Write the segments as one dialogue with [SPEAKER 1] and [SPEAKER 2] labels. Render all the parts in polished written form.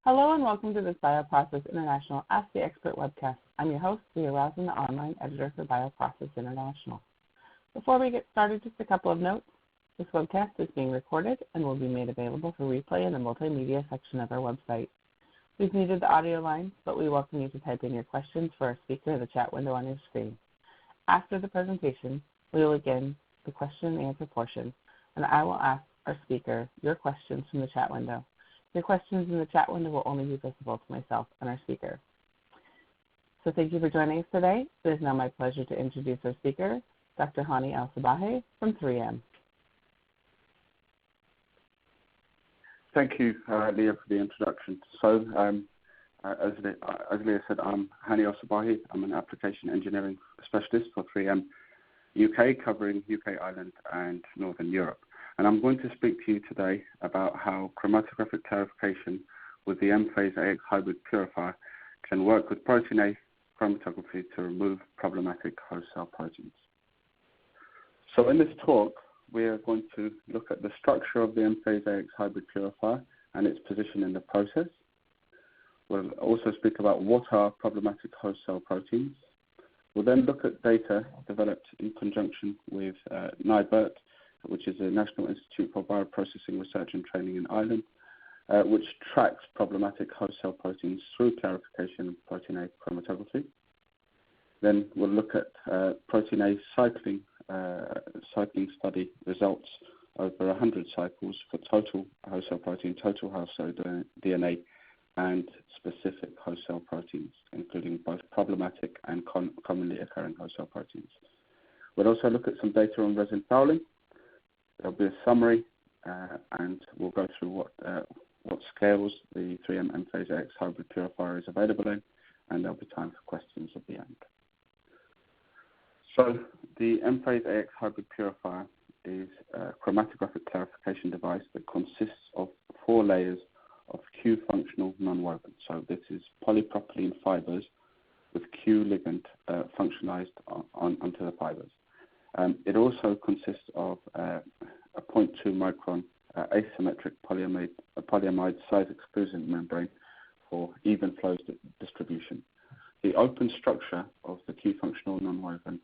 [SPEAKER 1] Hello and welcome to this BioProcess International Ask the Expert webcast. I'm your host, Leah Rosen, the online editor for BioProcess International. Before we get started, just a couple of notes. This webcast is being recorded and will be made available for replay in the multimedia section of our website. We've muted the audio lines, but we welcome you to type in your questions for our speaker in the chat window on your screen. After the presentation, we will begin the question and answer portion, and I will ask our speaker your questions from the chat window. Your questions in the chat window will only be visible to myself and our speaker. So thank you for joining us today. It is now my pleasure to introduce our speaker, Dr. Hani El-Sabbahy from 3M.
[SPEAKER 2] Thank you, Leah, for the introduction. So, as Leah said, I'm Hani El-Sabbahy. I'm an application engineering specialist for 3M UK, covering UK, Ireland, and Northern Europe. And I'm going to speak to you today about how chromatographic clarification with the EMPHAZE AEX hybrid purifier can work with protein A chromatography to remove problematic host cell proteins. So in this talk, we are going to look at the structure of the EMPHAZE AEX hybrid purifier and its position in the process. We'll also speak about what are problematic host cell proteins. We'll then look at data developed in conjunction with NIBRT, which is the National Institute for Bioprocessing Research and Training in Ireland, which tracks problematic host cell proteins through clarification of protein A chromatography. Then we'll look at protein A cycling study results over 100 cycles for total host cell protein, total host cell DNA, and specific host cell proteins, including both problematic and commonly occurring host cell proteins. We'll also look at some data on resin fouling. There'll be a summary, and we'll go through what scales the 3M EMPHAZE AEX hybrid purifier is available in, and there'll be time for questions at the end. So the EMPHAZE AEX hybrid purifier is a chromatographic clarification device that consists of 4 layers of Q-functional nonwoven. So this is polypropylene fibers with Q ligand functionalized onto the fibers. It also consists of a 0.2 micron asymmetric polyamide size exclusion membrane for even flow distribution. The open structure of the Q-functional nonwoven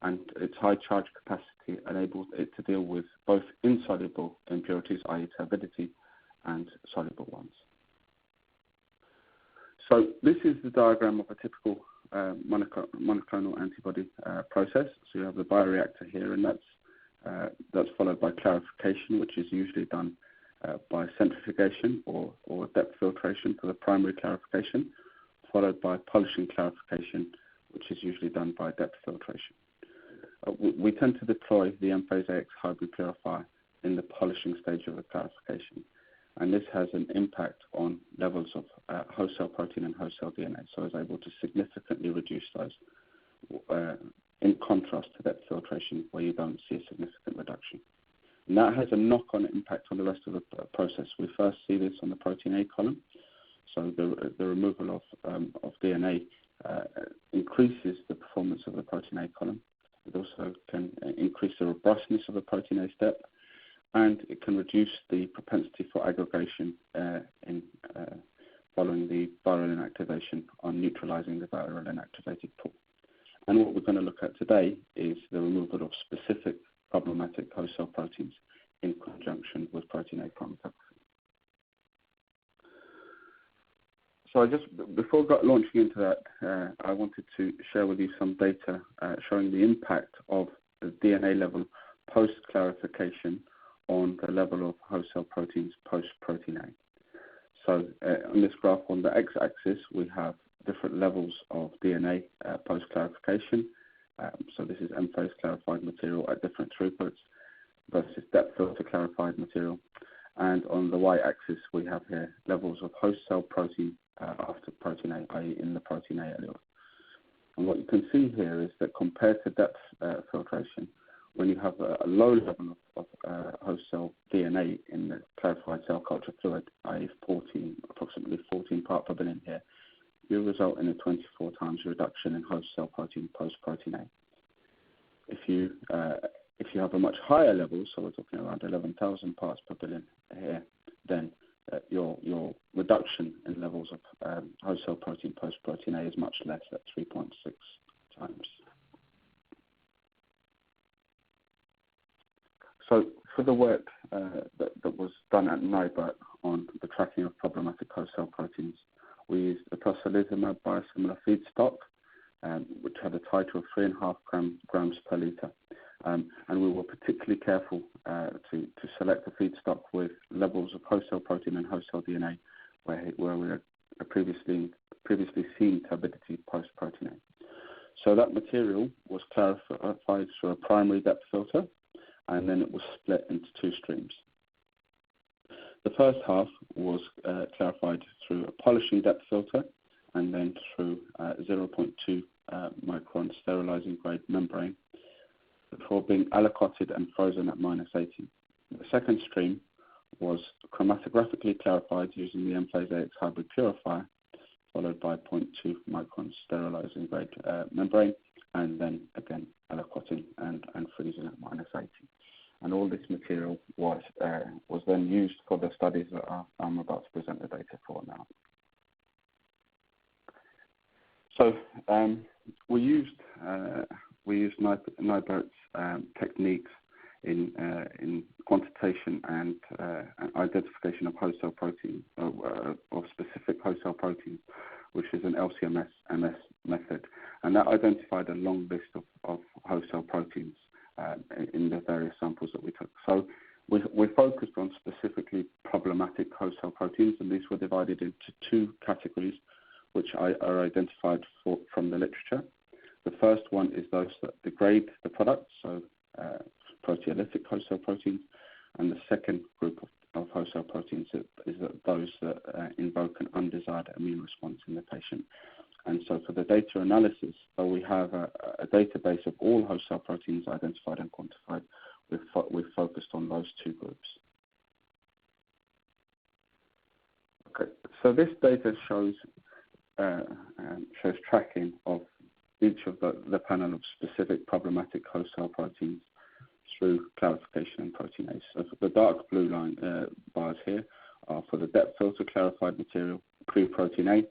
[SPEAKER 2] and its high charge capacity enables it to deal with both insoluble impurities, i.e. turbidity, and soluble ones. So this is the diagram of a typical monoclonal antibody process. So you have the bioreactor here, and that's followed by clarification, which is usually done by centrifugation or depth filtration for the primary clarification, followed by polishing clarification, which is usually done by depth filtration. We tend to deploy the EMPHAZE AEX hybrid purifier in the polishing stage of the clarification, and this has an impact on levels of host cell protein and host cell DNA, so it's able to significantly reduce those, in contrast to depth filtration, where you don't see a significant reduction. And that has a knock-on impact on the rest of the process. We first see this on the protein A column, so the removal of DNA increases the performance of the protein A column. It also can increase the robustness of the protein A step, and it can reduce the propensity for aggregation following the viral inactivation on neutralizing the viral inactivated pool. And what we're going to look at today is the removal of specific problematic host cell proteins in conjunction with protein A chromatography. So before launching into that, I wanted to share with you some data showing the impact of the DNA level post-clarification on the level of host cell proteins post-protein A. So on this graph on the x-axis, we have different levels of DNA post-clarification. So this is EMPHAZE clarified material at different throughputs versus depth filter clarified material. And on the y-axis, we have here levels of host cell protein after protein A, i.e. in the protein A allele. And what you can see here is that compared to depth filtration, when you have a low level of host cell DNA in the clarified cell culture fluid, i.e. approximately 14 parts per billion here, you result in a 24 times reduction in host cell protein post-protein A. If you have a much higher level, so we're talking around 11,000 parts per billion here, then your reduction reduction in levels of host cell protein post-protein A is much less at 3.6 times. So for the work that was done at NIBRT on the tracking of problematic host cell proteins, we used a tocilizumab biosimilar feedstock, which had a titer of 3.5 grams per litre. And we were particularly careful to select a feedstock with levels of host cell protein and host cell DNA where we had previously seen turbidity post-protein A. So that material was clarified through a primary depth filter, and then it was split into two streams. The first half was clarified through a polishing depth filter and then through 0.2 micron sterilizing grade membrane before being allocated and frozen at -80. The second stream was chromatographically clarified using the EMPHAZE AEX hybrid purifier, followed by 0.2 micron sterilizing grade membrane, and then again allocating and freezing at -80. And all this material was then used for the studies that I'm about to present the data for now. So we used NIBRT's techniques in quantitation and identification of host cell proteins, of specific host cell proteins, which is an LC-MS method, and that identified a long list of host cell proteins in the various samples that we took. So we focused on specifically problematic host cell proteins, and these were divided into two categories, which are identified from the literature. The first one is those that degrade the product, so proteolytic host cell proteins, and the second group of host cell proteins is those that invoke an undesired immune response in the patient. And so for the data analysis, though we have a database of all host cell proteins identified and quantified, we've focused on those two groups. Okay, so this data shows tracking of each of the panel of specific problematic host cell proteins through clarification and proteinase. So for the dark blue line bars here are for the depth filter clarified material pre-protein A.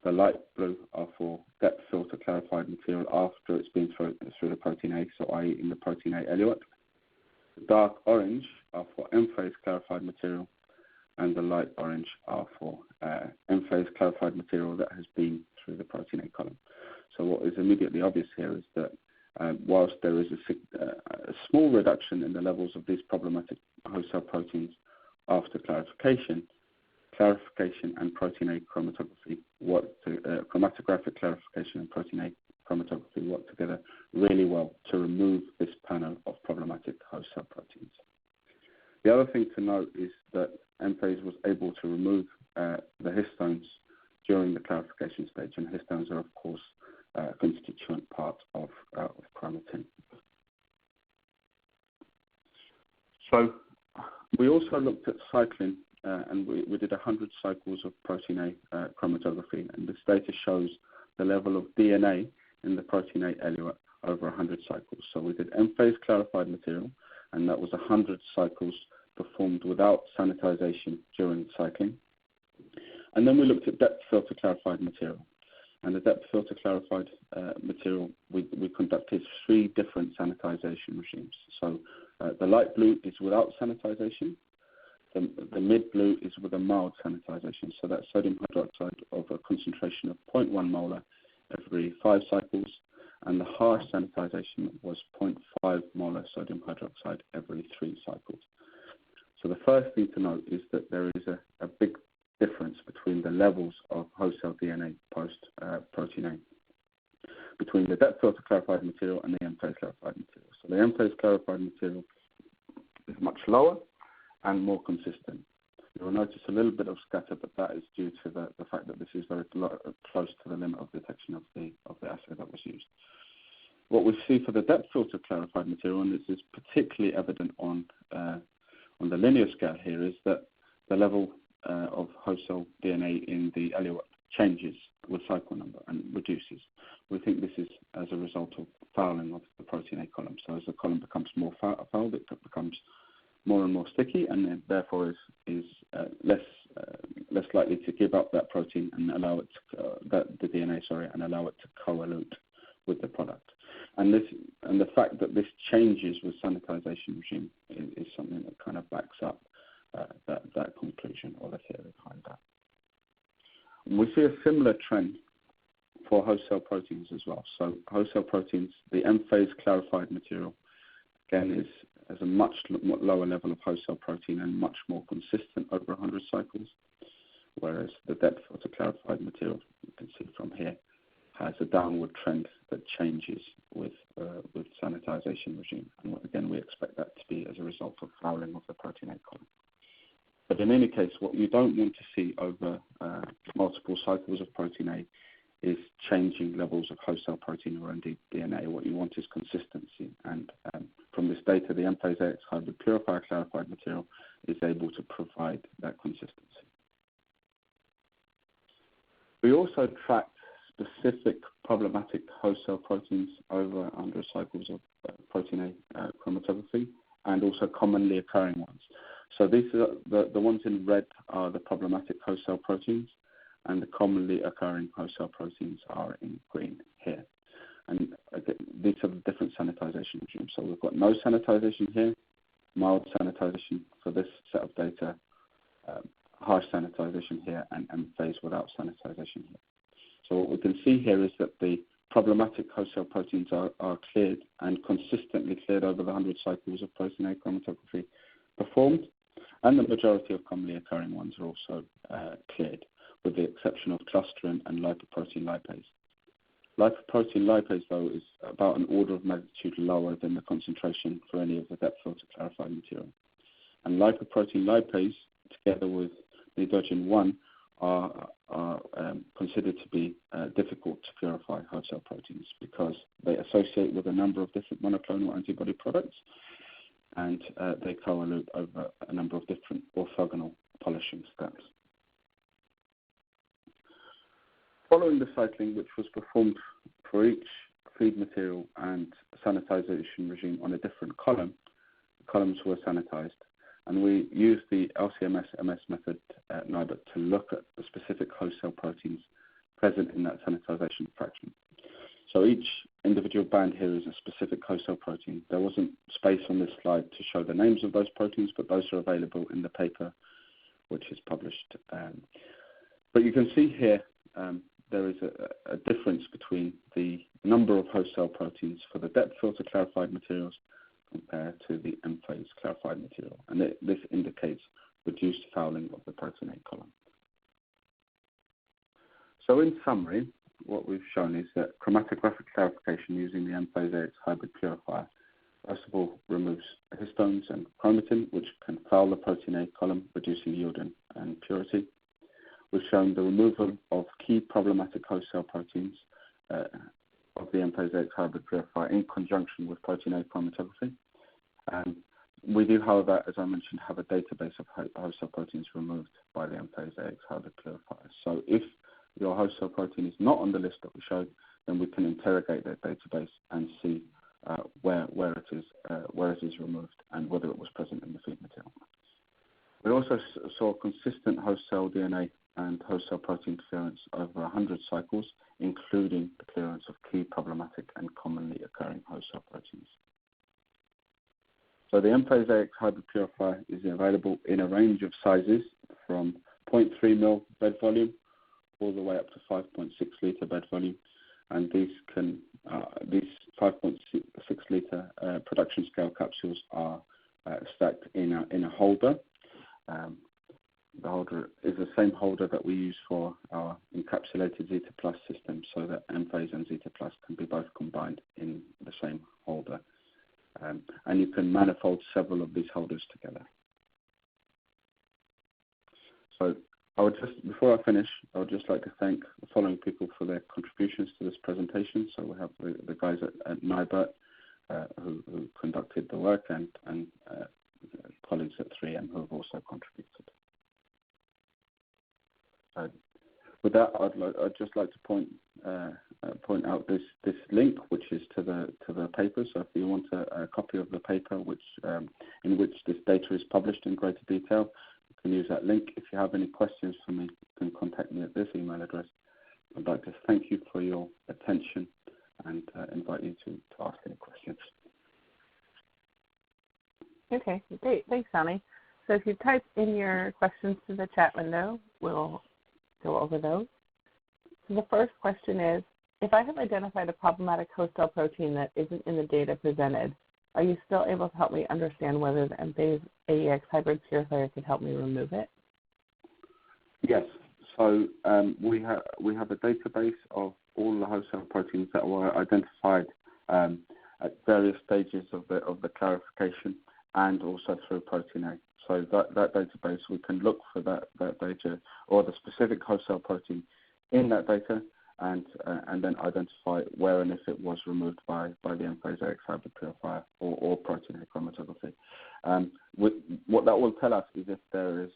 [SPEAKER 2] The light blue are for depth filter clarified material after it's been through the protein A, so i.e. in the protein A eluate. The dark orange are for EMPHAZE clarified material, and the light orange are for EMPHAZE clarified material that has been through the protein A column. So what is immediately obvious here is that whilst there is a small reduction in the levels of these problematic host cell proteins after clarification and protein A chromatography chromatographic clarification and protein A chromatography work together really well to remove this panel of problematic host cell proteins. The other thing to note is that EMPHAZE was able to remove the histones during the clarification stage, and histones are, of course, a constituent part of chromatin. So we also looked at cycling, and we did 100 cycles of protein A chromatography, and this data shows the level of DNA in the protein A eluate over 100 cycles. So we did EMPHAZE clarified material, and that was 100 cycles performed without sanitization during cycling. And then we looked at depth filter clarified material. And the depth filter clarified material, we conducted 3 different sanitization regimes. So the light blue is without sanitization. The mid blue is with a mild sanitization. So that's sodium hydroxide of a concentration of 0.1 molar every 5 cycles. And the harsh sanitization was 0.5 molar sodium hydroxide every 3 cycles. So the first thing to note is that there is a big difference between the levels of host cell DNA post-protein A, between the depth filter clarified material and the EMPHAZE clarified material. So the EMPHAZE clarified material is much lower and more consistent. You will notice a little bit of scatter, but that is due to the fact that this is very close to the limit of detection of the assay that was used. What we see for the depth filter clarified material, and this is particularly evident on the linear scale here, is that the level of host cell DNA in the eluate changes with cycle number and reduces. We think this is as a result of fouling of the protein A column. So as the column becomes more fouled, it becomes more and more sticky, and then therefore is less likely likely to give up that protein and allow it to, the DNA, and allow it to co-elute with the product. And the fact that this changes with sanitization regime is something that kind of backs up that conclusion or the theory behind that. And we see a similar trend for host cell proteins as well. So host cell proteins, the EMPHAZE clarified material, again, has a much lower level of host cell protein and much more consistent over 100 cycles, whereas the depth filter clarified material, you can see from here, has a downward trend that changes with sanitization regime. And again, we expect that to be as a result of fouling of the protein A column. But in any case, what you don't want to see over multiple cycles of protein A is changing levels of host cell protein or indeed DNA. What you want is consistency. And from this data, the EMPHAZE AEX hybrid Purifier clarified material is able to provide that consistency. We also tracked specific problematic host cell proteins over 100 cycles of protein A chromatography, and also commonly occurring ones. So these are the ones in red are the problematic host cell proteins, and the commonly occurring host cell proteins are in green here. And again, these are the different sanitization regimes. So we've got no sanitization here, mild sanitization for this set of data, harsh sanitization here, and EMPHAZE without sanitization here. So what we can see here is that the problematic host cell proteins are cleared and consistently cleared over the 100 cycles of protein A chromatography performed, and the majority of commonly occurring ones are also cleared, with the exception of clusterin and lipoprotein lipase. Lipoprotein lipase, though, is about an order of magnitude lower than the concentration for any of the depth filter clarified material. And lipoprotein lipase, together with nidogen-1, are considered to be difficult to purify host cell proteins because they associate with a number of different monoclonal antibody products, and they co-elute over a number of different orthogonal polishing steps. Following the cycling, which was performed for each feed material and sanitization regime on a different column, the columns were sanitized. And we used the LC-MS method at NIBUT to look at the specific host cell proteins present in that sanitization fraction. So each individual band here is a specific host cell protein. There wasn't space on this slide to show the names of those proteins, but those are available in the paper which is published. But you can see here there is a difference between the number of host cell proteins for the depth filter clarified materials compared to the EMPHAZE clarified material. And this indicates reduced fouling of the protein A column. So in summary, what we've shown is that chromatographic clarification using the EMPHAZE AEX hybrid purifier, first of all, removes histones and chromatin, which can foul the protein A column, reducing yield and purity. We've shown the removal of key problematic host cell proteins of the EMPHAZE AEX hybrid purifier in conjunction with protein A chromatography. We do, however, as I mentioned, have a database of host cell proteins removed by the EMPHAZE AEX hybrid purifier. So if your host cell protein is not on the list that we showed, then we can interrogate that database and see where it is removed and whether it was present in the feed material. We also saw consistent host cell DNA and host cell protein clearance over 100 cycles, including the clearance of key problematic and commonly occurring host cell proteins. So the EMPHAZE AEX hybrid purifier is available in a range of sizes from 0.3 ml bed volume all the way up to 5.6 litre bed volume, and these 5.6 litre production scale capsules are stacked in a holder. The holder is the same holder that we use for our encapsulated Zeta Plus system, so that EMPHAZE and Zeta Plus can be both combined in the same holder. And you can manifold several of these holders together. So before I finish, I would just like to thank the following people for their contributions to this presentation. So we have the guys at NIBUT who conducted the work, and colleagues at 3M who have also contributed. With that, I'd just like to point out this link, which is to the paper. So if you want a copy of the paper, in which this data is published in greater detail, you can use that link. If you have any questions for me, you can contact me at this email address. I'd like to thank you for your attention and invite you to ask any questions.
[SPEAKER 1] Okay, great. Thanks, Hani. So if you type in your questions to the chat window, we'll go over those. So the first question is, if I have identified a problematic host cell protein that isn't in the data presented, are you still able to help me understand whether the EMPHAZE AEX hybrid purifier could help me remove it?
[SPEAKER 2] Yes. So we have a database of all the host cell proteins that were identified at various stages of the clarification and also through protein A. So that database, we can look for that data or the specific host cell protein in that data and then identify where and if it was removed by the EMPHAZE AEX hybrid purifier or protein A chromatography. What that will tell us is if there is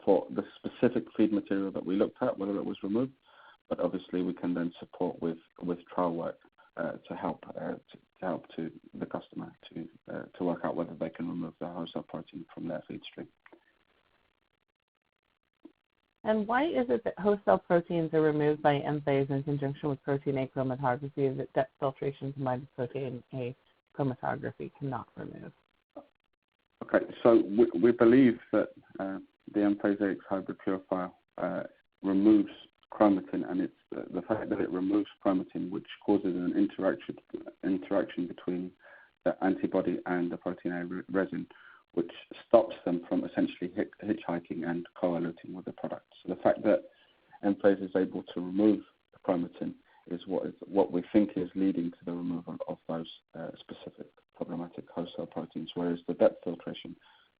[SPEAKER 2] for the specific feed material that we looked at, whether it was removed, but obviously we can then support with trial work to help to the customer to work out whether they can remove the host cell protein from their feed stream.
[SPEAKER 1] And why is it that host cell proteins are removed by EMPHAZE in conjunction with protein A chromatography that depth filtration combined with protein A chromatography cannot remove?
[SPEAKER 2] Okay, so we believe that the EMPHAZE AEX hybrid purifier removes chromatin, and it's the fact that it removes chromatin, which causes an interaction between the antibody and the protein A resin, which stops them from essentially hitchhiking and co-eluting with the product. So the fact that EMPHAZE is able to remove the chromatin is what we think is leading to the removal of those specific problematic host cell proteins, whereas the depth filtration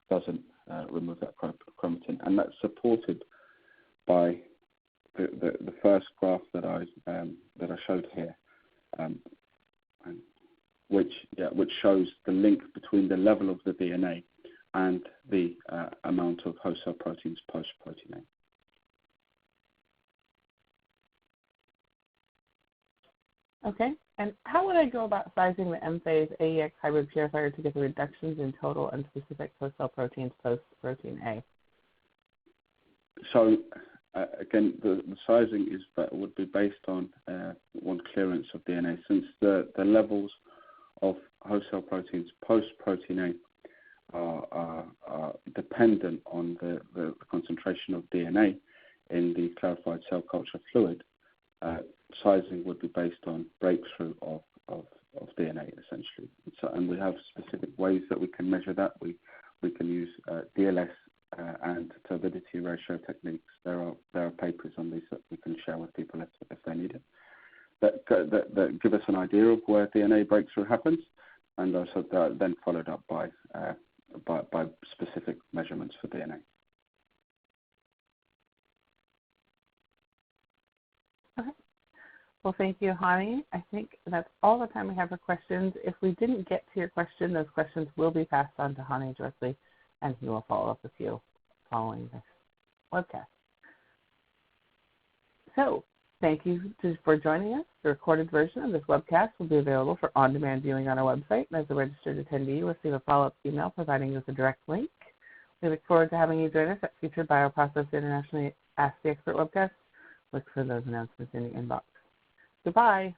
[SPEAKER 2] doesn't remove that chromatin, and that's supported by the first graph that I showed here, which shows the link between the level of the DNA and the amount of host cell proteins post protein A.
[SPEAKER 1] Okay, and how would I go about sizing the EMPHAZE AEX hybrid purifier to get the reductions in total and specific host cell proteins post protein A?
[SPEAKER 2] So again, the sizing would be based on clearance of DNA, since the levels of host cell proteins post protein A are dependent on the concentration of DNA in the clarified cell culture fluid. Sizing would be based on breakthrough of DNA, essentially. And we have specific ways that we can measure that. We can use DLS and turbidity ratio techniques. There are papers on these that we can share with people if they need it, that give us an idea of where DNA breakthrough happens, and also then followed up by specific measurements for DNA.
[SPEAKER 1] Okay. Well, thank you, Hani. I think that's all the time we have for questions. If we didn't get to your question, those questions will be passed on to Hani directly, and he will follow up with you following this webcast. So, thank you for joining us. The recorded version of this webcast will be available for on-demand viewing on our website, and as a registered attendee, you'll receive a follow-up email providing you with a direct link. We look forward to having you join us at future BioProcess Internationally Ask the Expert webcasts. Look for those announcements in the inbox. Goodbye.